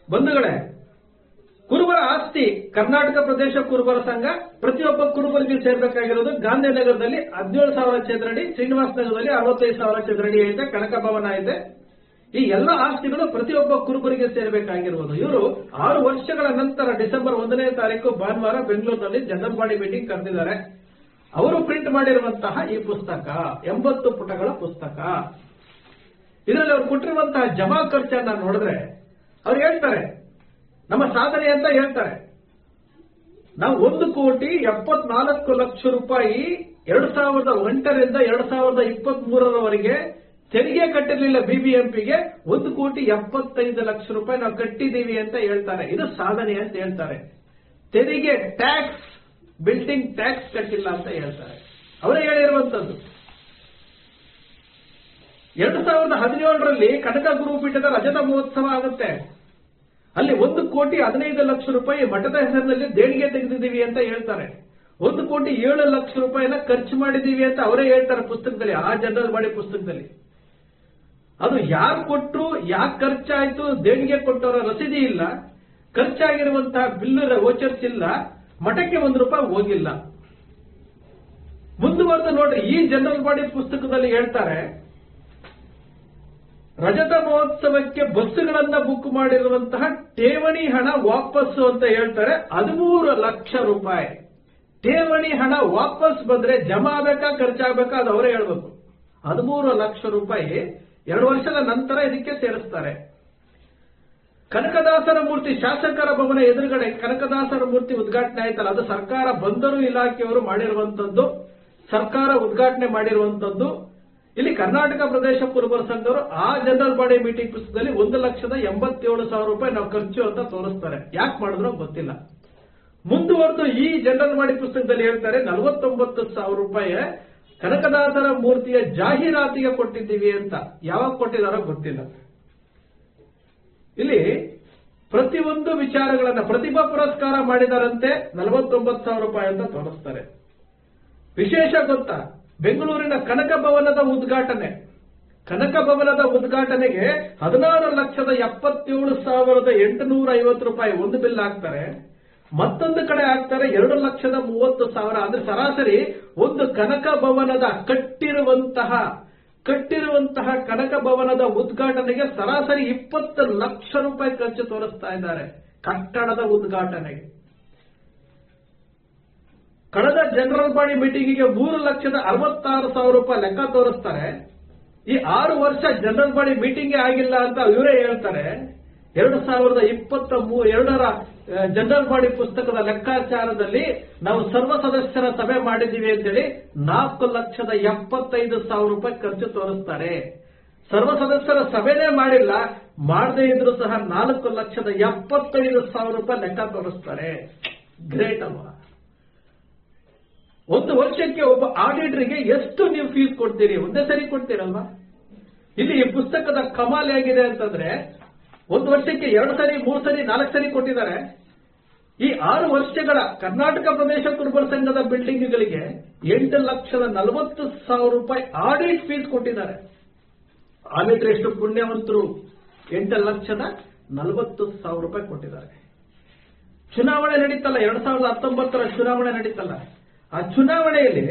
ಬಂಧುಗಳೇ, ಕುರುಬರ ಆಸ್ತಿ ಕರ್ನಾಟಕ ಪ್ರದೇಶ ಕುರುಬರ ಸಂಘ ಪ್ರತಿಯೊಬ್ಬ ಕುರುಬರಿಗೆ ಸೇರ್ಬೇಕಾಗಿರೋದು ಗಾಂಧಿನಗರದಲ್ಲಿ 17,000 ಚದರಡಿ, ಶ್ರೀನಿವಾಸ ನಗರದಲ್ಲಿ 65,000 ಚದರಡಿ ಐತೆ, ಕನಕ ಭವನ ಐತೆ. ಈ ಎಲ್ಲ ಆಸ್ತಿಗಳು ಪ್ರತಿಯೊಬ್ಬ ಕುರುಬರಿಗೆ ಸೇರಬೇಕಾಗಿರುವುದು. ಇವರು 6 ವರ್ಷಗಳ ನಂತರ ಡಿಸೆಂಬರ್ 1ನೇ ತಾರೀಕು ಭಾನುವಾರ ಬೆಂಗಳೂರಿನಲ್ಲಿ ಜನರಲ್ ಬಾಡಿ ಮೀಟಿಂಗ್ ಕರೆದಿದ್ದಾರೆ. ಅವರು ಪ್ರಿಂಟ್ ಮಾಡಿರುವಂತಹ ಈ ಪುಸ್ತಕ 80 ಪುಟಗಳ ಪುಸ್ತಕ. ಇದರಲ್ಲಿ ಅವರು ಕೊಟ್ಟಿರುವಂತಹ ಜಮಾ ಖರ್ಚನ್ನ ನೋಡಿದ್ರೆ ಅವ್ರು ಹೇಳ್ತಾರೆ, ನಮ್ಮ ಸಾಧನೆ ಅಂತ ಹೇಳ್ತಾರೆ. ನಾವು 1,74,00,000 ರೂಪಾಯಿ 2008ರಿಂದ 2023ರವರೆಗೆ ತೆರಿಗೆ ಕಟ್ಟಿರಲಿಲ್ಲ. ಬಿಬಿಎಂಪಿಗೆ 1,75,00,000 ರೂಪಾಯಿ ನಾವು ಕಟ್ಟಿದ್ದೀವಿ ಅಂತ ಹೇಳ್ತಾರೆ. ಇದು ಸಾಧನೆ ಅಂತ ಹೇಳ್ತಾರೆ. ತೆರಿಗೆ ಟ್ಯಾಕ್ಸ್, ಬಿಲ್ಡಿಂಗ್ ಟ್ಯಾಕ್ಸ್ ಕಟ್ಟಿಲ್ಲ ಅಂತ ಹೇಳ್ತಾರೆ. ಅವರೇ ಹೇಳಿರುವಂತದ್ದು. 2017ರಲ್ಲಿ ಕನಕ ಗುರುಪೀಠದ ರಜತ ಮಹೋತ್ಸವ ಆಗುತ್ತೆ. ಅಲ್ಲಿ 1,15,00,000 ರೂಪಾಯಿ ಮಠದ ಹೆಸರಿನಲ್ಲಿ ದೇಣಿಗೆ ತೆಗೆದಿದ್ದೀವಿ ಅಂತ ಹೇಳ್ತಾರೆ. 1,07,00,000 ರೂಪಾಯಿನ ಖರ್ಚು ಮಾಡಿದ್ದೀವಿ ಅಂತ ಅವರೇ ಹೇಳ್ತಾರೆ ಪುಸ್ತಕದಲ್ಲಿ, ಆ ಜನರಲ್ ಬಾಡಿ ಪುಸ್ತಕದಲ್ಲಿ. ಅದು ಯಾರು ಕೊಟ್ಟರು, ಯಾಕೆ ಖರ್ಚಾಯ್ತು, ದೇಣಿಗೆ ಕೊಟ್ಟವರ ರಸೀದಿ ಇಲ್ಲ, ಖರ್ಚಾಗಿರುವಂತಹ ಬಿಲ್ಲು ವೋಚರ್ಸ್ ಇಲ್ಲ, ಮಠಕ್ಕೆ ₹1 ಹೋಗಿಲ್ಲ. ಮುಂದುವರೆದು ನೋಡ್ರಿ, ಈ ಜನರಲ್ ಬಾಡಿ ಪುಸ್ತಕದಲ್ಲಿ ಹೇಳ್ತಾರೆ, ರಜತ ಮಹೋತ್ಸವಕ್ಕೆ ಬಸ್ಸುಗಳನ್ನ ಬುಕ್ ಮಾಡಿರುವಂತಹ ಠೇವಣಿ ಹಣ ವಾಪಸ್ಸು ಅಂತ ಹೇಳ್ತಾರೆ. 13 ಲಕ್ಷ ರೂಪಾಯಿ ಠೇವಣಿ ಹಣ ವಾಪಸ್ ಬಂದ್ರೆ ಜಮಾ ಆಗ್ಬೇಕಾ ಖರ್ಚಾಗಬೇಕಾ ಅದು ಅವರೇ ಹೇಳ್ಬೇಕು. 13 ಲಕ್ಷ ರೂಪಾಯಿ 2 ವರ್ಷದ ನಂತರ ಇದಕ್ಕೆ ಸೇರಿಸ್ತಾರೆ. ಕನಕದಾಸರ ಮೂರ್ತಿ ಶಾಸಕರ ಭವನ ಎದುರುಗಡೆ ಕನಕದಾಸರ ಮೂರ್ತಿ ಉದ್ಘಾಟನೆ ಆಯ್ತಲ್ಲ, ಅದು ಸರ್ಕಾರ ಬಂದರು ಇಲಾಖೆಯವರು ಮಾಡಿರುವಂತದ್ದು, ಸರ್ಕಾರ ಉದ್ಘಾಟನೆ ಮಾಡಿರುವಂತದ್ದು. ಇಲ್ಲಿ ಕರ್ನಾಟಕ ಪ್ರದೇಶ ಕುರುಬರ ಸಂಘವರು ಆ ಜನರಲ್ ಬಾಡಿ ಮೀಟಿಂಗ್ ಪುಸ್ತಕದಲ್ಲಿ 1,87,000 ರೂಪಾಯಿ ನಾವು ಖರ್ಚು ಅಂತ ತೋರಿಸ್ತಾರೆ. ಯಾಕೆ ಮಾಡಿದ್ರು ಗೊತ್ತಿಲ್ಲ. ಮುಂದುವರೆದು ಈ ಜನರಲ್ ಬಾಡಿ ಪುಸ್ತಕದಲ್ಲಿ ಹೇಳ್ತಾರೆ 49,000 ರೂಪಾಯಿ ಕನಕದಾಸರ ಮೂರ್ತಿಯ ಜಾಹೀರಾತಿಗೆ ಕೊಟ್ಟಿದ್ದೀವಿ ಅಂತ. ಯಾವಾಗ ಕೊಟ್ಟಿದಾರೋ ಗೊತ್ತಿಲ್ಲ. ಇಲ್ಲಿ ಪ್ರತಿಯೊಂದು ವಿಚಾರಗಳನ್ನ ಪ್ರತಿಭಾ ಪುರಸ್ಕಾರ ಮಾಡಿದಾರಂತೆ 49,000 ರೂಪಾಯಿ ಅಂತ ತೋರಿಸ್ತಾರೆ. ವಿಶೇಷ ಗೊತ್ತಾ, ಬೆಂಗಳೂರಿನ ಕನಕ ಭವನದ ಉದ್ಘಾಟನೆಗೆ 16,77,850 ರೂಪಾಯಿ ಒಂದು ಬಿಲ್ ಹಾಕ್ತಾರೆ. ಮತ್ತೊಂದು ಕಡೆ ಹಾಕ್ತಾರೆ 2,30,30,000. ಅಂದ್ರೆ ಸರಾಸರಿ ಒಂದು ಕನಕ ಭವನದ ಕಟ್ಟಿರುವಂತಹ ಕನಕ ಭವನದ ಉದ್ಘಾಟನೆಗೆ ಸರಾಸರಿ 20 ಲಕ್ಷ ರೂಪಾಯಿ ಖರ್ಚು ತೋರಿಸ್ತಾ ಇದ್ದಾರೆ. ಕಟ್ಟಡದ ಉದ್ಘಾಟನೆಗೆ ಕಳೆದ ಜನರಲ್ ಬಾಡಿ ಮೀಟಿಂಗಿಗೆ 3,66,000 ರೂಪಾಯಿ ಲೆಕ್ಕ ತೋರಿಸ್ತಾರೆ. ಈ 6 ವರ್ಷ ಜನರಲ್ ಬಾಡಿ ಮೀಟಿಂಗೇ ಆಗಿಲ್ಲ ಅಂತ ಇವರೇ ಹೇಳ್ತಾರೆ. 2022ರ ಜನರಲ್ ಬಾಡಿ ಪುಸ್ತಕದ ಲೆಕ್ಕಾಚಾರದಲ್ಲಿ ನಾವು ಸರ್ವ ಸದಸ್ಯರ ಸಭೆ ಮಾಡಿದ್ದೀವಿ ಅಂತೇಳಿ 4,75,000 ರೂಪಾಯಿ ಖರ್ಚು ತೋರಿಸ್ತಾರೆ. ಸರ್ವ ಸದಸ್ಯರ ಸಭೆನೇ ಮಾಡಿಲ್ಲ, ಮಾಡದೇ ಇದ್ರು ಸಹ 4,75,000 ರೂಪಾಯಿ ಲೆಕ್ಕ ತೋರಿಸ್ತಾರೆ. ಗ್ರೇಟ್ ಅಲ್ವಾ? ಒಂದು ವರ್ಷಕ್ಕೆ ಒಬ್ಬ ಆಡಿಟರ್ಗೆ ಎಷ್ಟು ನೀವು ಫೀಸ್ ಕೊಡ್ತೀರಿ? ಒಂದೇ ಸರಿ ಕೊಡ್ತೀರಲ್ವಾ? ಇಲ್ಲಿ ಈ ಪುಸ್ತಕದ ಕಮಾಲ್ ಹೇಗಿದೆ ಅಂತಂದ್ರೆ, ಒಂದು ವರ್ಷಕ್ಕೆ 2 ಸರಿ 3 ಸರಿ 4 ಸರಿ ಕೊಟ್ಟಿದ್ದಾರೆ. ಈ 6 ವರ್ಷಗಳ ಕರ್ನಾಟಕ ಪ್ರದೇಶ ಕುರುಬರ ಸಂಘದ ಬಿಲ್ಡಿಂಗ್ಗಳಿಗೆ 8,40,000 ರೂಪಾಯಿ ಆಡಿಟ್ ಫೀಸ್ ಕೊಟ್ಟಿದ್ದಾರೆ. ಆಡಿಟರ್ ಎಷ್ಟು ಪುಣ್ಯವಂತರು, 8,40,000 ರೂಪಾಯಿ ಕೊಟ್ಟಿದ್ದಾರೆ. ಚುನಾವಣೆ ನಡೀತಲ್ಲ, 2019ರ ಚುನಾವಣೆ ನಡೀತಲ್ಲ, ಆ ಚುನಾವಣೆಯಲ್ಲಿ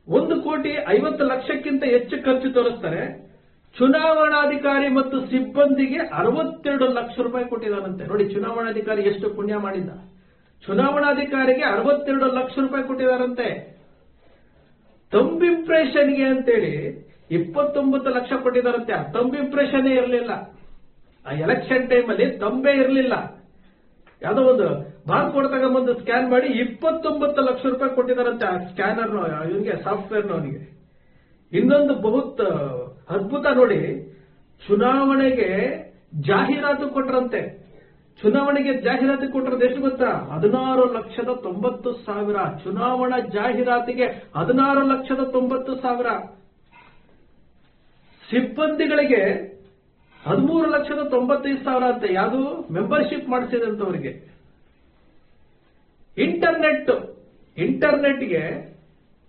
1,50,00,000ಕ್ಕಿಂತ ಹೆಚ್ಚು ಖರ್ಚು ತೋರಿಸ್ತಾರೆ. ಚುನಾವಣಾಧಿಕಾರಿ ಮತ್ತು ಸಿಬ್ಬಂದಿಗೆ 62 ಲಕ್ಷ ರೂಪಾಯಿ ಕೊಟ್ಟಿದ್ದಾರಂತೆ. ನೋಡಿ, ಚುನಾವಣಾಧಿಕಾರಿ ಎಷ್ಟು ಪುಣ್ಯ ಮಾಡಿದ್ದ. ಚುನಾವಣಾಧಿಕಾರಿಗೆ 62 ಲಕ್ಷ ರೂಪಾಯಿ ಕೊಟ್ಟಿದ್ದಾರಂತೆ. ತಂಬ್ ಇಂಪ್ರೆಷನ್ಗೆ ಅಂತೇಳಿ 29 ಲಕ್ಷ ಕೊಟ್ಟಿದ್ದಾರಂತೆ. ಆ ತಂಬ್ ಇಂಪ್ರೆಷನ್ ಇರಲಿಲ್ಲ. ಆ ಎಲೆಕ್ಷನ್ ಟೈಮಲ್ಲಿ ತಂಬೆ ಇರಲಿಲ್ಲ. ಯಾವುದೋ ಒಂದು ಬಾರ್ಕೋಡ್ ತಗೊಂಬಂದು ಸ್ಕ್ಯಾನ್ ಮಾಡಿ 29 ಲಕ್ಷ ರೂಪಾಯಿ ಕೊಟ್ಟಿದ್ದಾರಂತೆ ಆ ಸ್ಕ್ಯಾನರ್ ಇವನಿಗೆ, ಸಾಫ್ಟ್ವೇರ್ನವನಿಗೆ. ಇನ್ನೊಂದು ಬಹುತ್ ಅದ್ಭುತ ನೋಡಿ, ಚುನಾವಣೆಗೆ ಜಾಹೀರಾತು ಕೊಟ್ರಂತೆ. ಚುನಾವಣೆಗೆ ಜಾಹೀರಾತು ಕೊಟ್ಟರೆ ಎಷ್ಟು ಗೊತ್ತಾ? 16,90,000. ಚುನಾವಣಾ ಜಾಹೀರಾತಿಗೆ 16,90,000. ಸಿಬ್ಬಂದಿಗಳಿಗೆ 13,95,000 ಅಂತೆ. ಯಾವುದು? ಮೆಂಬರ್ಶಿಪ್ ಮಾಡಿಸಿದಂತವರಿಗೆ. ಇಂಟರ್ನೆಟ್ಗೆ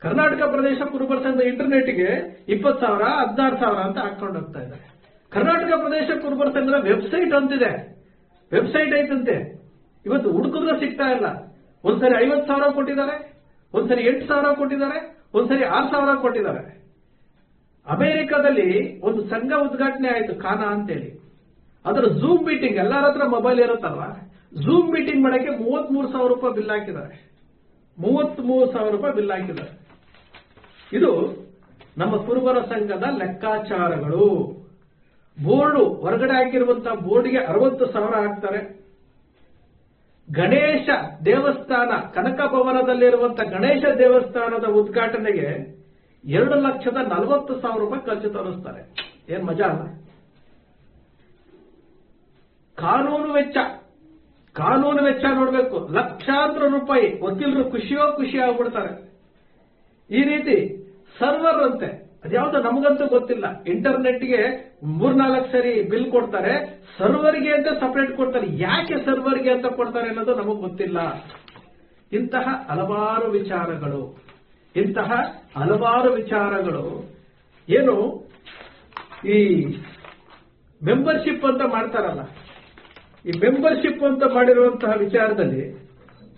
ಕರ್ನಾಟಕ ಪ್ರದೇಶ ಕುರುಬರ ಸಂಘದ ಇಂಟರ್ನೆಟ್ಗೆ 20,000, 16,000 ಅಂತ ಹಾಕೊಂಡು ಹೋಗ್ತಾ ಇದ್ದಾರೆ. ಕರ್ನಾಟಕ ಪ್ರದೇಶ ಕುರುಬರ ಸಂಘದ ವೆಬ್ಸೈಟ್ ಅಂತಿದೆ, ವೆಬ್ಸೈಟ್ ಐತಂತೆ. ಇವತ್ತು ಹುಡುಕಿದ್ರೆ ಸಿಗ್ತಾ ಇಲ್ಲ. ಒಂದ್ಸರಿ 50,000 ಕೊಟ್ಟಿದ್ದಾರೆ, ಒಂದ್ಸರಿ 8,000 ಕೊಟ್ಟಿದ್ದಾರೆ, ಒಂದ್ಸರಿ 6,000 ಕೊಟ್ಟಿದ್ದಾರೆ. ಅಮೆರಿಕದಲ್ಲಿ ಒಂದು ಸಂಘ ಉದ್ಘಾಟನೆ ಆಯಿತು, ಕಾನಾ ಅಂತೇಳಿ. ಅದರ ಝೂಮ್ ಮೀಟಿಂಗ್, ಎಲ್ಲರ ಹತ್ರ ಮೊಬೈಲ್ ಇರುತ್ತಲ್ವ, ಝೂಮ್ ಮೀಟಿಂಗ್ ಮಾಡಕ್ಕೆ 33,000 ರೂಪಾಯಿ ಬಿಲ್ ಹಾಕಿದ್ದಾರೆ. 33,000 ರೂಪಾಯಿ ಬಿಲ್ ಹಾಕಿದ್ದಾರೆ. ಇದು ನಮ್ಮ ಕುರುಬರ ಸಂಘದ ಲೆಕ್ಕಾಚಾರಗಳು. ಬೋರ್ಡು ಹೊರಗಡೆ ಹಾಕಿರುವಂತಹ ಬೋರ್ಡ್ಗೆ 60,000 ಹಾಕ್ತಾರೆ. ಗಣೇಶ ದೇವಸ್ಥಾನ, ಕನಕ ಭವನದಲ್ಲಿರುವಂತಹ ಗಣೇಶ ದೇವಸ್ಥಾನದ ಉದ್ಘಾಟನೆಗೆ 2,40,000 ರೂಪಾಯಿ ಖರ್ಚು ತೋರಿಸ್ತಾರೆ. ಏನ್ ಮಜಾ ಅಲ್ಲ? ಕಾನೂನು ವೆಚ್ಚ ನೋಡ್ಬೇಕು, ಲಕ್ಷಾಂತರ ರೂಪಾಯಿ. ವಕೀಲರು ಖುಷಿ ಆಗ್ಬಿಡ್ತಾರೆ. ಈ ರೀತಿ ಸರ್ವರ್ ಅಂತೆ, ಅದ್ಯಾವುದೋ ನಮಗಂತೂ ಗೊತ್ತಿಲ್ಲ. ಇಂಟರ್ನೆಟ್ಗೆ 3-4 ಸರಿ ಬಿಲ್ ಕೊಡ್ತಾರೆ, ಸರ್ವರ್ಗೆ ಅಂತ ಸಪರೇಟ್ ಕೊಡ್ತಾರೆ. ಯಾಕೆ ಸರ್ವರ್ಗೆ ಅಂತ ಕೊಡ್ತಾರೆ ಅನ್ನೋದು ನಮಗೆ ಗೊತ್ತಿಲ್ಲ. ಇಂತಹ ಹಲವಾರು ವಿಚಾರಗಳು ಏನು ಈ ಮೆಂಬರ್ಶಿಪ್ ಅಂತ ಮಾಡ್ತಾರಲ್ಲ, ಈ ಮೆಂಬರ್ಶಿಪ್ ಅಂತ ಮಾಡಿರುವಂತಹ ವಿಚಾರದಲ್ಲಿ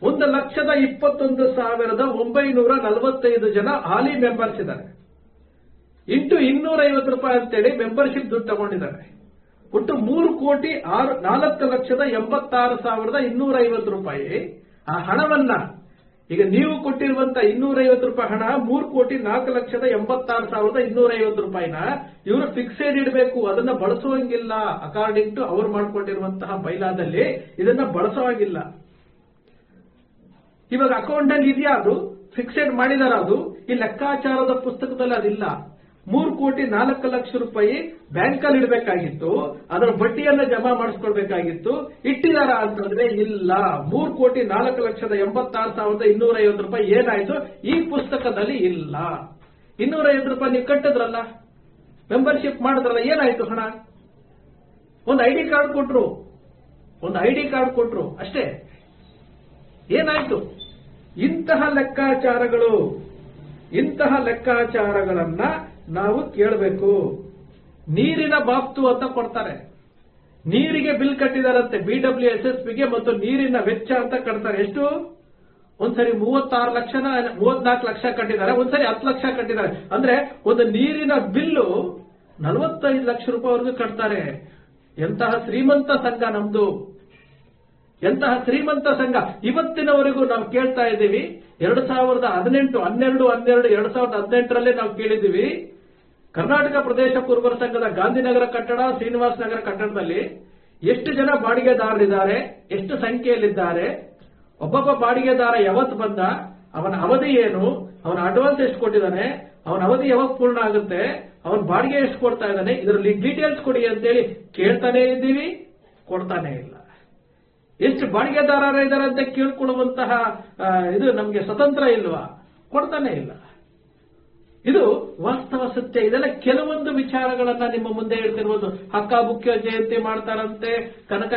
1,21,945 ಜನ ಹಾಲಿ ಮೆಂಬರ್ಸ್ ಇದ್ದಾರೆ. ಇಂಟು 250 ರೂಪಾಯಿ ಅಂತೇಳಿ ಮೆಂಬರ್ಶಿಪ್ ದುಡ್ಡು ತಗೊಂಡಿದ್ದಾರೆ. ಒಟ್ಟು 3,04,86,250 ರೂಪಾಯಿ. ಆ ಹಣವನ್ನ ಈಗ ನೀವು ಕೊಟ್ಟಿರುವಂತ 250 ರೂಪಾಯಿ ಹಣ 3,04,86,250 ರೂಪಾಯಿನ ಇವರು ಫಿಕ್ಸೆಡ್ ಇಡಬೇಕು. ಅದನ್ನ ಬಳಸುವಂಗಿಲ್ಲ. ಅಕಾರ್ಡಿಂಗ್ ಟು ಅವ್ರು ಮಾಡ್ಕೊಂಡಿರುವಂತಹ ಬೈಲಾದಲ್ಲಿ ಇದನ್ನ ಬಳಸುವಾಗಿಲ್ಲ. ಇವಾಗ ಅಕೌಂಟ್ ಅಲ್ಲಿ ಇದೆಯಾ, ಅದು ಫಿಕ್ಸೆಡ್ ಮಾಡಿದಾರ, ಅದು ಈ ಲೆಕ್ಕಾಚಾರದ ಪುಸ್ತಕದಲ್ಲಿ ಅದಿಲ್ಲ. 3,04,00,000 ರೂಪಾಯಿ ಬ್ಯಾಂಕ್ ಅಲ್ಲಿ ಇಡಬೇಕಾಗಿತ್ತು, ಅದರ ಬಡ್ಡಿಯನ್ನ ಜಮಾ ಮಾಡಿಸ್ಕೊಳ್ಬೇಕಾಗಿತ್ತು. ಇಟ್ಟಿದಾರ ಅಂತಂದ್ರೆ ಇಲ್ಲ. 3,04,86,250 ರೂಪಾಯಿ ಏನಾಯ್ತು ಈ ಪುಸ್ತಕದಲ್ಲಿ ಇಲ್ಲ. 250 ರೂಪಾಯಿ ನೀವು ಕಟ್ಟಿದ್ರಲ್ಲ, ಮೆಂಬರ್ಶಿಪ್ ಮಾಡಿದ್ರಲ್ಲ, ಏನಾಯ್ತು ಹಣ? ಒಂದು ಐಡಿ ಕಾರ್ಡ್ ಕೊಟ್ರು ಅಷ್ಟೇ. ಏನಾಯ್ತು? ಇಂತಹ ಲೆಕ್ಕಾಚಾರಗಳನ್ನ ನಾವು ಕೇಳಬೇಕು. ನೀರಿನ ಬಾಬ್ತು ಅಂತ ಕೊಡ್ತಾರೆ, ನೀರಿಗೆ ಬಿಲ್ ಕಟ್ಟಿದಾರಂತೆ BWSSBಗೆ, ಮತ್ತು ನೀರಿನ ವೆಚ್ಚ ಅಂತ ಕಟ್ತಾರೆ. ಎಷ್ಟು? ಒಂದ್ಸರಿ 34 ಲಕ್ಷ ಕಟ್ಟಿದ್ದಾರೆ, ಒಂದ್ಸರಿ 10 ಲಕ್ಷ ಕಟ್ಟಿದ್ದಾರೆ. ಅಂದ್ರೆ ಒಂದು ನೀರಿನ ಬಿಲ್ಲು 45 ಲಕ್ಷ ರೂಪಾಯಿವರೆಗೂ ಕಟ್ತಾರೆ. ಎಂತಹ ಶ್ರೀಮಂತ ಸಂಘ ನಮ್ದು, ಎಂತಹ ಶ್ರೀಮಂತ ಸಂಘ. ಇವತ್ತಿನವರೆಗೂ ನಾವು ಕೇಳ್ತಾ ಇದ್ದೀವಿ. 2018 ನಾವು ಕೇಳಿದ್ದೀವಿ. ಕರ್ನಾಟಕ ಪ್ರದೇಶ ಕುರುಬರ ಸಂಘದ ಗಾಂಧಿನಗರ ಕಟ್ಟಡ, ಶ್ರೀನಿವಾಸ ನಗರ ಕಟ್ಟಡದಲ್ಲಿ ಎಷ್ಟು ಜನ ಬಾಡಿಗೆದಾರರಿದ್ದಾರೆ, ಎಷ್ಟು ಸಂಖ್ಯೆಯಲ್ಲಿದ್ದಾರೆ, ಒಬ್ಬೊಬ್ಬ ಬಾಡಿಗೆದಾರ ಯಾವತ್ತು ಬಂದ, ಅವನ ಅವಧಿ ಏನು, ಅವನ ಅಡ್ವಾನ್ಸ್ ಎಷ್ಟು ಕೊಟ್ಟಿದ್ದಾನೆ, ಅವನ ಅವಧಿ ಯಾವಾಗ ಪೂರ್ಣ ಆಗುತ್ತೆ, ಅವನ ಬಾಡಿಗೆ ಎಷ್ಟು ಕೊಡ್ತಾ ಇದ್ದಾನೆ, ಇದರಲ್ಲಿ ಡೀಟೇಲ್ಸ್ ಕೊಡಿ ಅಂತೇಳಿ ಕೇಳ್ತಾನೆ ಇದ್ದೀವಿ, ಕೊಡ್ತಾನೆ ಇಲ್ಲ. ಎಷ್ಟು ಬಾಡಿಗೆದಾರ ಇದ್ದಾರೆ ಅಂತ ಕೇಳ್ಕೊಳ್ಳುವಂತಹ ಇದು ನಮಗೆ ಸ್ವತಂತ್ರ ಇಲ್ವಾ? ಕೊಡ್ತಾನೆ ಇಲ್ಲ. ಇದು ವಾಸ್ತವ ಸತ್ಯ. ಇದೆಲ್ಲ ಕೆಲವೊಂದು ವಿಚಾರಗಳನ್ನ ನಿಮ್ಮ ಮುಂದೆ ಹೇಳ್ತಿರ್ಬೋದು. ಹಕ್ಕಬುಕ್ಯ ಜಯಂತಿ ಮಾಡ್ತಾರಂತೆ, ಕನಕ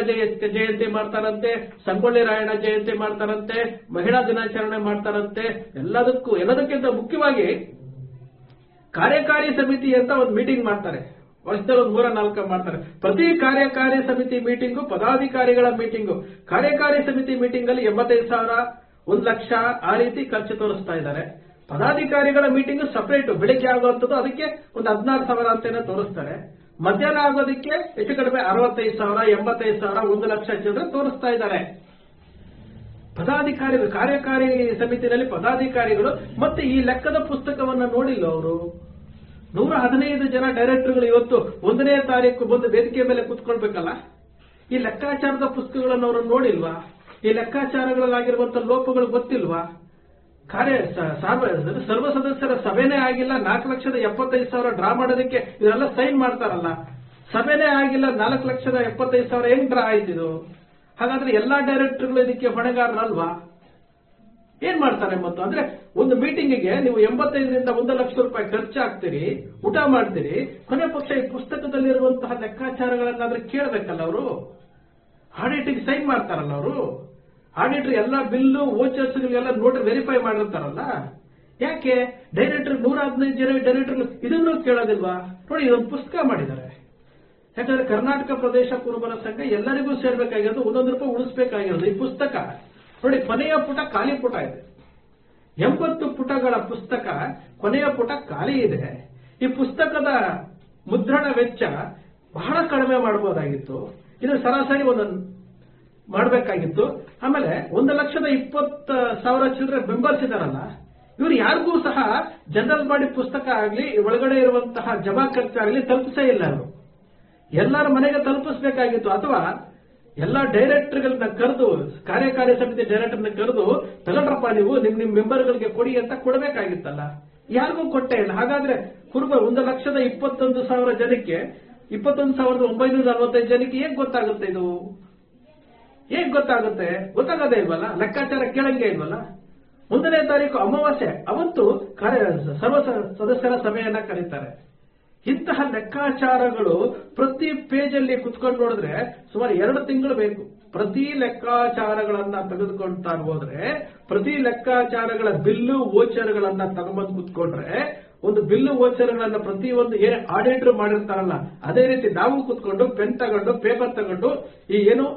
ಜಯಂತಿ ಮಾಡ್ತಾರಂತೆ, ಸಂಗೊಳ್ಳಿ ರಾಯಣ್ಣ ಜಯಂತಿ ಮಾಡ್ತಾರಂತೆ, ಮಹಿಳಾ ದಿನಾಚರಣೆ ಮಾಡ್ತಾರಂತೆ. ಎಲ್ಲದಕ್ಕಿಂತ ಮುಖ್ಯವಾಗಿ ಕಾರ್ಯಕಾರಿ ಸಮಿತಿ ಅಂತ ಒಂದು ಮೀಟಿಂಗ್ ಮಾಡ್ತಾರೆ. ವರ್ಷದಲ್ಲಿ 3-4 ಮಾಡ್ತಾರೆ. ಪ್ರತಿ ಕಾರ್ಯಕಾರಿ ಸಮಿತಿ ಮೀಟಿಂಗು ಪದಾಧಿಕಾರಿಗಳ ಮೀಟಿಂಗು. ಕಾರ್ಯಕಾರಿ ಸಮಿತಿ ಮೀಟಿಂಗ್ ಅಲ್ಲಿ 85,000, 1,00,000 ಆ ರೀತಿ ಖರ್ಚು ತೋರಿಸ್ತಾ ಇದ್ದಾರೆ. ಪದಾಧಿಕಾರಿಗಳ ಮೀಟಿಂಗ್ ಸಪರೇಟ್. ಬೆಳಿಗ್ಗೆ ಆಗುವಂಥದ್ದು ಅದಕ್ಕೆ ಒಂದು 16,000 ಅಂತೇನೆ ತೋರಿಸ್ತಾರೆ. ಮಧ್ಯಾಹ್ನ ಆಗೋದಕ್ಕೆ ಹೆಚ್ಚು ಕಡಿಮೆ 65,000, 85,000, 1,00,000 ಜನರು ತೋರಿಸ್ತಾ ಇದ್ದಾರೆ. ಪದಾಧಿಕಾರಿಗಳು, ಕಾರ್ಯಕಾರಿ ಸಮಿತಿನಲ್ಲಿ ಪದಾಧಿಕಾರಿಗಳು. ಮತ್ತೆ ಈ ಲೆಕ್ಕದ ಪುಸ್ತಕವನ್ನ ನೋಡಿಲ್ಲ ಅವರು. 115 ಜನ ಡೈರೆಕ್ಟರ್ಗಳು ಇವತ್ತು 1ನೇ ತಾರೀಕು ಬಂದು ವೇದಿಕೆ ಮೇಲೆ ಕೂತ್ಕೊಳ್ಬೇಕಲ್ಲ. ಈ ಲೆಕ್ಕಾಚಾರದ ಪುಸ್ತಕಗಳನ್ನು ಅವರು ನೋಡಿಲ್ವಾ? ಈ ಲೆಕ್ಕಾಚಾರಗಳಲ್ಲಾಗಿರುವಂತಹ ಲೋಪಗಳು ಗೊತ್ತಿಲ್ವಾ? ಸರ್ವ ಸದಸ್ಯರ ಸಭೆನೇ ಆಗಿಲ್ಲ, 4,75,000 ಡ್ರಾ ಮಾಡೋದಕ್ಕೆ ಇದೆಲ್ಲ ಸೈನ್ ಮಾಡ್ತಾರಲ್ಲ. ಸಭೆನೇ ಆಗಿಲ್ಲ, 4,75,000 ಹೆಂಗ್ ಡ್ರಾ ಆಯ್ತಿದು? ಹಾಗಾದ್ರೆ ಎಲ್ಲಾ ಡೈರೆಕ್ಟರ್ಗಳು ಇದಕ್ಕೆ ಹೊಣೆಗಾರರಲ್ವಾ? ಏನ್ ಮಾಡ್ತಾರೆ? ಮತ್ತು ಅಂದ್ರೆ ಒಂದು ಮೀಟಿಂಗಿಗೆ ನೀವು 85ರಿಂದ 1,00,000 ರೂಪಾಯಿ ಖರ್ಚಾಗ್ತೀರಿ, ಊಟ ಮಾಡ್ತೀರಿ. ಕೊನೆ ಪಕ್ಷ ಈ ಪುಸ್ತಕದಲ್ಲಿರುವಂತಹ ಲೆಕ್ಕಾಚಾರಗಳನ್ನಾದ್ರೆ ಕೇಳಬೇಕಲ್ಲ ಅವರು. ಆಡಿಟಿಗೆ ಸೈನ್ ಮಾಡ್ತಾರಲ್ಲ ಅವರು. ಆಡಿಟರ್ ಎಲ್ಲ ಬಿಲ್ಲು ವೋಚರ್ಸ್ಗಳಿಗೆಲ್ಲ ನೋಡಿ ವೆರಿಫೈ ಮಾಡಿರ್ತಾರಲ್ಲ. ಯಾಕೆ ಡೈರೆಕ್ಟರ್ 115 ಜನ ಡೈರೆಕ್ಟರ್ ಇದನ್ನು ಕೇಳೋದಿಲ್ವಾ? ನೋಡಿ, ಇದೊಂದು ಪುಸ್ತಕ ಮಾಡಿದ್ದಾರೆ. ಯಾಕಂದ್ರೆ ಕರ್ನಾಟಕ ಪ್ರದೇಶ ಕುರುಬರ ಸಂಘ ಎಲ್ಲರಿಗೂ ಸೇರ್ಬೇಕಾಗಿರೋದು, ಒಂದೊಂದು ರೂಪಾಯಿ ಉಳಿಸಬೇಕಾಗಿರೋದು. ಈ ಪುಸ್ತಕ ನೋಡಿ, ಕೊನೆಯ ಪುಟ ಖಾಲಿ ಪುಟ ಇದೆ. 80 ಪುಟಗಳ ಪುಸ್ತಕ ಕೊನೆಯ ಪುಟ ಖಾಲಿ ಇದೆ. ಈ ಪುಸ್ತಕದ ಮುದ್ರಣ ವೆಚ್ಚ ಬಹಳ ಕಡಿಮೆ ಮಾಡಬಹುದಾಗಿತ್ತು. ಇದು ಸರಾಸರಿ ಮಾಡಬೇಕಾಗಿತ್ತು. ಆಮೇಲೆ 1,20,000 ಚಿಲ್ಲರೆ ಮೆಂಬರ್ಸ್ ಇದಾರಲ್ಲ, ಇವರು ಯಾರಿಗೂ ಸಹ ಜನರಲ್ ಬಾಡಿ ಪುಸ್ತಕ ಆಗಲಿ ಒಳಗಡೆ ಇರುವಂತಹ ಜಮಾ ಖರ್ಚಾಗಲಿ ತಲುಪಿಸೇ ಇಲ್ಲ. ಅವರು ಎಲ್ಲರ ಮನೆಗೆ ತಲುಪಿಸಬೇಕಾಗಿತ್ತು. ಅಥವಾ ಎಲ್ಲ ಡೈರೆಕ್ಟರ್ಗಳನ್ನ ಕರೆದು, ಕಾರ್ಯಕಾರಿ ಸಮಿತಿ ಡೈರೆಕ್ಟರ್ನ ಕರೆದು, ತಗೊಂಡ್ರಪ್ಪ ನೀವು ನಿಮ್ ಮೆಂಬರ್ಗಳಿಗೆ ಕೊಡಿ ಅಂತ ಕೊಡಬೇಕಾಗಿತ್ತಲ್ಲ. ಯಾರಿಗೂ ಕೊಟ್ಟೇ ಇಲ್ಲ. ಹಾಗಾದ್ರೆ ಕುರುಬ 1,21,000 ಜನಕ್ಕೆ 21,945 ಜನಕ್ಕೆ ಹೇಗ್ ಗೊತ್ತಾಗುತ್ತೆ? ಇದು ಹೇಗ್ ಗೊತ್ತಾಗುತ್ತೆ? ಗೊತ್ತಾಗದೇ ಇಲ್ವಲ್ಲ, ಲೆಕ್ಕಾಚಾರ ಕೇಳಂಗೆ ಇಲ್ವಲ್ಲ. 1ನೇ ತಾರೀಕು ಅಮಾವಾಸ್ಯೆ ಅವತ್ತು ಸರ್ವ ಸದಸ್ಯರ ಸಭೆಯನ್ನ ಕರೀತಾರೆ. ಇಂತಹ ಲೆಕ್ಕಾಚಾರಗಳು ಪ್ರತಿ ಪೇಜಲ್ಲಿ ಕುತ್ಕೊಂಡು ನೋಡಿದ್ರೆ ಸುಮಾರು 2 ತಿಂಗಳು ಬೇಕು. ಪ್ರತಿ ಲೆಕ್ಕಾಚಾರಗಳನ್ನ ತೆಗೆದುಕೊಳ್ತಾ ಹೋದ್ರೆ, ಪ್ರತಿ ಲೆಕ್ಕಾಚಾರಗಳ ಬಿಲ್ಲು ವೋಚರ್ಗಳನ್ನ ತಗೊಂಬಂದು ಕುತ್ಕೊಂಡ್ರೆ, ಒಂದು ಬಿಲ್ಲು ವೋಚರ್ಗಳನ್ನ ಪ್ರತಿಯೊಂದು ಏನು ಆಡಿಟರ್ ಮಾಡಿರ್ತಾರಲ್ಲ, ಅದೇ ರೀತಿ ನಾವು ಕುತ್ಕೊಂಡು ಪೆನ್ ತಗೊಂಡು ಪೇಪರ್ ತಗೊಂಡು ಈ ಏನು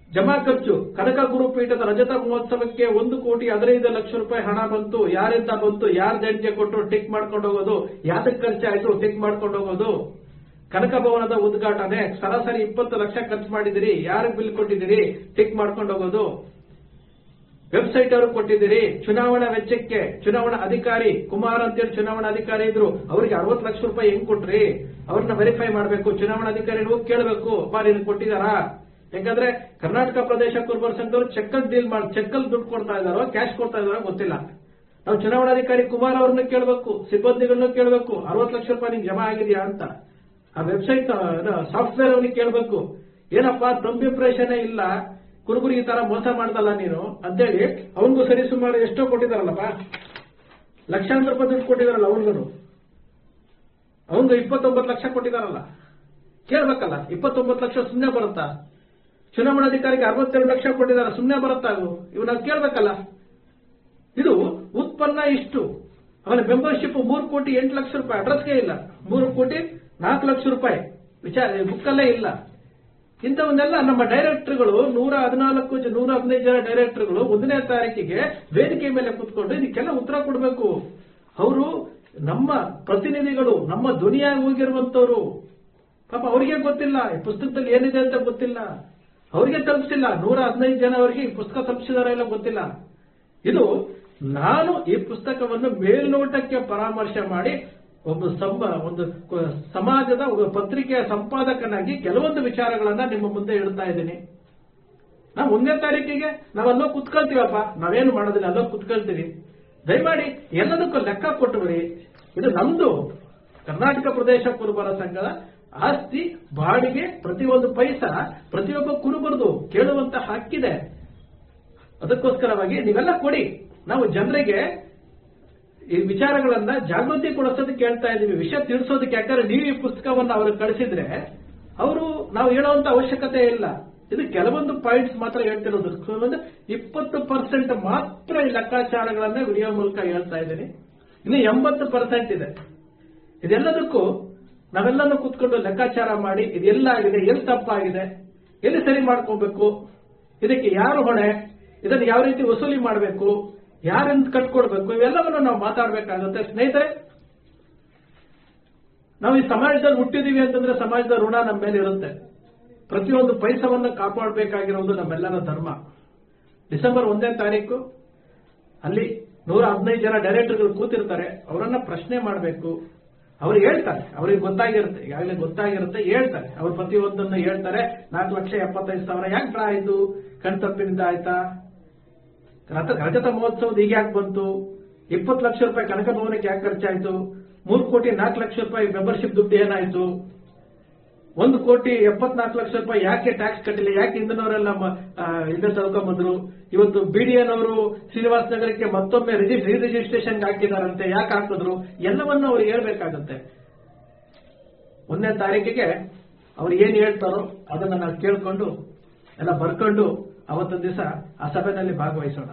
ಜಮಾ ಖರ್ಚು, ಕನಕ ಗುರುಪೀಠದ ರಜತ ಮಹೋತ್ಸವಕ್ಕೆ 1,15,00,000 ರೂಪಾಯಿ ಹಣ ಬಂತು, ಯಾರಿಂದ ಬಂತು, ಯಾರ ದೇಣಿಗೆ ಕೊಟ್ಟರು ಟಿಕ್ ಮಾಡ್ಕೊಂಡು ಹೋಗೋದು, ಯಾತಕ್ಕೆ ಖರ್ಚಾಯ್ತು ಟಿಕ್ ಮಾಡ್ಕೊಂಡು ಹೋಗೋದು. ಕನಕ ಭವನದ ಉದ್ಘಾಟನೆ ಸರಾಸರಿ 20 ಲಕ್ಷ ಖರ್ಚು ಮಾಡಿದಿರಿ, ಯಾರಿಗೆ ಬಿಲ್ ಕೊಟ್ಟಿದ್ದೀರಿ ಟಿಕ್ ಮಾಡ್ಕೊಂಡು ಹೋಗೋದು. ವೆಬ್ಸೈಟ್ ಅವರು ಕೊಟ್ಟಿದ್ದೀರಿ. ಚುನಾವಣಾ ವೆಚ್ಚಕ್ಕೆ ಚುನಾವಣಾ ಅಧಿಕಾರಿ ಕುಮಾರ್ ಅಂತೇಳಿ ಚುನಾವಣಾ ಅಧಿಕಾರಿ ಇದ್ರು, ಅವರಿಗೆ 60 ಲಕ್ಷ ರೂಪಾಯಿ ಹೆಂಗ್ ಕೊಟ್ರಿ, ಅವ್ರನ್ನ ವೆರಿಫೈ ಮಾಡಬೇಕು. ಚುನಾವಣಾ ಅಧಿಕಾರಿ ಹೋಗಿ ಕೇಳಬೇಕು, ನೀನು ಕೊಟ್ಟಿದಾರಾ? ಯಾಕಂದ್ರೆ ಕರ್ನಾಟಕ ಪ್ರದೇಶ ಕುರುಬರ ಸಂಘದವರು ಚೆಕ್ಕಲ್ಲಿ ದುಡ್ಡು ಕೊಡ್ತಾ ಇದಾರೋ ಕ್ಯಾಶ್ ಕೊಡ್ತಾ ಇದಾರೋ ಗೊತ್ತಿಲ್ಲ. ನಾವು ಚುನಾವಣಾಧಿಕಾರಿ ಕುಮಾರ್ ಅವ್ರನ್ನ ಕೇಳಬೇಕು, ಸಿಬ್ಬಂದಿಗಳನ್ನ ಕೇಳಬೇಕು, 60 ಲಕ್ಷ ರೂಪಾಯಿ ನಿಮ್ಗೆ ಜಮಾ ಆಗಿದೆಯಾ ಅಂತ. ಆ ವೆಬ್ಸೈಟ್ ಸಾಫ್ಟ್ವೇರ್ ಅವನಿಗೆ ಕೇಳಬೇಕು, ಏನಪ್ಪಾ ತಂಬಿ ಇಂಪ್ರೆಷನ್ ಇಲ್ಲ, ಕುರುಬರಿಗೆ ಈ ತರ ಮೋಸ ಮಾಡ್ದಲ್ಲ ನೀನು ಅಂತೇಳಿ ಅವನಿಗೂ ಸರಿ ಸುಮಾರು ಎಷ್ಟೋ ಕೊಟ್ಟಿದಾರಲ್ಲಪ್ಪ, ಲಕ್ಷಾಂತರ ರೂಪಾಯಿ ದುಡ್ಡು ಕೊಟ್ಟಿದಾರಲ್ಲ ಅವನಿಗೂ 29 ಲಕ್ಷ ಕೊಟ್ಟಿದಾರಲ್ಲ. ಕೇಳ್ಬೇಕಲ್ಲ, 29 ಲಕ್ಷ ಸುಮ್ಮನೆ ಬರುತ್ತಾ? ಚುನಾವಣಾಧಿಕಾರಿಗೆ 62 ಲಕ್ಷ ಕೊಟ್ಟಿದ್ದಾರೆ, ಸುಮ್ಮನೆ ಬರುತ್ತಾ? ಇವು ನಾವು ಕೇಳ್ಬೇಕಲ್ಲ. ಇದು ಉತ್ಪನ್ನ ಇಷ್ಟು, ಆಮೇಲೆ ಮೆಂಬರ್ಶಿಪ್ 3,08,00,000 ರೂಪಾಯಿ, ಅಡ್ರೆಸ್ಗೆ ಇಲ್ಲ. 3,04,00,000 ರೂಪಾಯಿ ವಿಚಾರ ಬುಕ್ಕಲ್ಲೇ ಇಲ್ಲ. ಇಂಥವನ್ನೆಲ್ಲ ನಮ್ಮ ಡೈರೆಕ್ಟರ್ಗಳು 115 ಜನ ಡೈರೆಕ್ಟರ್ಗಳು 1ನೇ ತಾರೀಕಿಗೆ ವೇದಿಕೆ ಮೇಲೆ ಕುತ್ಕೊಂಡು ಇದಕ್ಕೆಲ್ಲ ಉತ್ತರ ಕೊಡಬೇಕು. ಅವರು ನಮ್ಮ ಪ್ರತಿನಿಧಿಗಳು, ನಮ್ಮ ಧ್ವನಿಯಾಗಿ ಹೋಗಿರುವಂತವ್ರು. ಪಾಪ ಅವ್ರಿಗೆ ಗೊತ್ತಿಲ್ಲ ಈ ಪುಸ್ತಕದಲ್ಲಿ ಏನಿದೆ ಅಂತ ಗೊತ್ತಿಲ್ಲ, ಅವರಿಗೆ ತಲುಪಿಸಿಲ್ಲ. 115 ಜನ ಅವರಿಗೆ ಈ ಪುಸ್ತಕ ತಲುಪಿಸಿದಾರ ಇಲ್ಲ ಗೊತ್ತಿಲ್ಲ. ಇದು ನಾನು ಈ ಪುಸ್ತಕವನ್ನು ಮೇಲ್ನೋಟಕ್ಕೆ ಪರಾಮರ್ಶೆ ಮಾಡಿ ಒಂದು ಸಮಾಜದ ಒಬ್ಬ ಪತ್ರಿಕೆಯ ಸಂಪಾದಕನಾಗಿ ಕೆಲವೊಂದು ವಿಚಾರಗಳನ್ನ ನಿಮ್ಮ ಮುಂದೆ ಇಡ್ತಾ ಇದ್ದೀನಿ. ನಾವು 1ನೇ ತಾರೀಕಿಗೆ ನಾವಲ್ಲೋ ಕುತ್ಕೊಳ್ತೀವಪ್ಪ, ನಾವೇನು ಮಾಡೋದಿಲ್ಲ, ಅಲ್ಲೋ ಕುತ್ಕೊಳ್ತೀವಿ. ದಯಮಾಡಿ ಎಲ್ಲದಕ್ಕೂ ಲೆಕ್ಕ ಕೊಟ್ಟುಬಿಡಿ. ಇದು ನಮ್ದು ಕರ್ನಾಟಕ ಪ್ರದೇಶ ಕುರುಬರ ಸಂಘದ ಆಸ್ತಿ, ಬಾಡಿಗೆ, ಪ್ರತಿಯೊಂದು ಪೈಸಾ ಪ್ರತಿಯೊಬ್ಬ ಕುರುಬರದು ಕೇಳುವಂತ ಹಕ್ಕಿದೆ. ಅದಕ್ಕೋಸ್ಕರವಾಗಿ ನೀವೆಲ್ಲ ಕೊಡಿ. ನಾವು ಜನರಿಗೆ ಈ ವಿಚಾರಗಳನ್ನ ಜಾಗೃತಿ ಕೊಡಿಸೋದಕ್ಕೆ ಹೇಳ್ತಾ ಇದ್ದೀವಿ, ವಿಷಯ ತಿಳಿಸೋದಕ್ಕೆ. ಯಾಕಂದ್ರೆ ನೀವು ಈ ಪುಸ್ತಕವನ್ನು ಅವ್ರಿಗೆ ಕಳಿಸಿದ್ರೆ ಅವರು ನಾವು ಹೇಳುವಂತ ಅವಶ್ಯಕತೆ ಇಲ್ಲ. ಇದು ಕೆಲವೊಂದು ಪಾಯಿಂಟ್ಸ್ ಮಾತ್ರ ಹೇಳ್ತಿರೋದು, 20% ಮಾತ್ರ ಈ ಲೆಕ್ಕಾಚಾರಗಳನ್ನ ವಿಡಿಯೋ ಮೂಲಕ ಹೇಳ್ತಾ ಇದ್ದೀನಿ. ಇನ್ನು 80% ಇದೆ. ಇದೆಲ್ಲದಕ್ಕೂ ನಾವೆಲ್ಲನೂ ಕೂತ್ಕೊಂಡು ಲೆಕ್ಕಾಚಾರ ಮಾಡಿ ಇದೆಲ್ಲಾಗಿದೆ, ಎಲ್ಲಿ ತಪ್ಪಾಗಿದೆ, ಎಲ್ಲಿ ಸರಿ ಮಾಡ್ಕೋಬೇಕು, ಇದಕ್ಕೆ ಯಾರು ಹೊಣೆ, ಇದನ್ನು ಯಾವ ರೀತಿ ವಸೂಲಿ ಮಾಡಬೇಕು, ಯಾರಿಂದ ಕಟ್ಕೊಡ್ಬೇಕು, ಇವೆಲ್ಲವನ್ನು ನಾವು ಮಾತಾಡಬೇಕಾಗುತ್ತೆ. ಸ್ನೇಹಿತರೆ, ನಾವು ಈ ಸಮಾಜದಲ್ಲಿ ಹುಟ್ಟಿದೀವಿ ಅಂತಂದ್ರೆ ಸಮಾಜದ ಋಣ ನಮ್ಮ ಮೇಲೆ ಇರುತ್ತೆ. ಪ್ರತಿಯೊಂದು ಪೈಸವನ್ನು ಕಾಪಾಡಬೇಕಾಗಿರೋದು ನಮ್ಮೆಲ್ಲರ ಧರ್ಮ. ಡಿಸೆಂಬರ್ 1ನೇ ತಾರೀಕು ಅಲ್ಲಿ 115 ಜನ ಡೈರೆಕ್ಟರ್ಗಳು ಕೂತಿರ್ತಾರೆ, ಅವರನ್ನ ಪ್ರಶ್ನೆ ಮಾಡಬೇಕು. ಅವ್ರು ಹೇಳ್ತಾರೆ, ಅವ್ರಿಗೆ ಗೊತ್ತಾಗಿರುತ್ತೆ, ಈಗಾಗಲೇ ಗೊತ್ತಾಗಿರುತ್ತೆ, ಹೇಳ್ತಾರೆ. ಅವ್ರು ಪ್ರತಿಯೊಂದನ್ನು ಹೇಳ್ತಾರೆ. 4,75,000 ಯಾಕೆ ಡ್ರಾ ಆಯ್ತು, ಕಣ್ತಪ್ಪಿನಿಂದ ಆಯ್ತಾ, ರಜತ ಮಹೋತ್ಸವದ ಈಗ ಯಾಕೆ ಬಂತು, 20 ಲಕ್ಷ ರೂಪಾಯಿ ಕನಕ ಭವನಕ್ಕೆ ಯಾಕೆ ಖರ್ಚಾಯ್ತು, 3,04,00,000 ರೂಪಾಯಿ ಮೆಂಬರ್ಶಿಪ್ ದುಡ್ಡು ಏನಾಯ್ತು, 1,74,00,000 ರೂಪಾಯಿ ಯಾಕೆ ಟ್ಯಾಕ್ಸ್ ಕಟ್ಟಿಲ್ಲ, ಯಾಕೆ ಹಿಂದಿನವರೆಲ್ಲ ಇಲ್ಲೇ ತಳ್ಕೊಂಡ್ಬಂದ್ರು, ಇವತ್ತು ಬಿಡಿಎನವರು ಶ್ರೀನಿವಾಸ ನಗರಕ್ಕೆ ಮತ್ತೊಮ್ಮೆ ರಿಜಿಸ್ಟ್ರೇಷನ್ ಹಾಕಿದಾರಂತೆ, ಯಾಕೆ ಹಾಕಿದ್ರು, ಎಲ್ಲವನ್ನೂ ಅವ್ರು ಹೇಳ್ಬೇಕಾಗತ್ತೆ. 1ನೇ ತಾರೀಕಿಗೆ ಅವ್ರು ಏನ್ ಹೇಳ್ತಾರೋ ಅದನ್ನ ನಾವು ಕೇಳ್ಕೊಂಡು ಎಲ್ಲ ಬರ್ಕೊಂಡು ಅವತ್ತೊಂದು ದಿವಸ ಆ ಸಭೆಯಲ್ಲಿ ಭಾಗವಹಿಸೋಣ.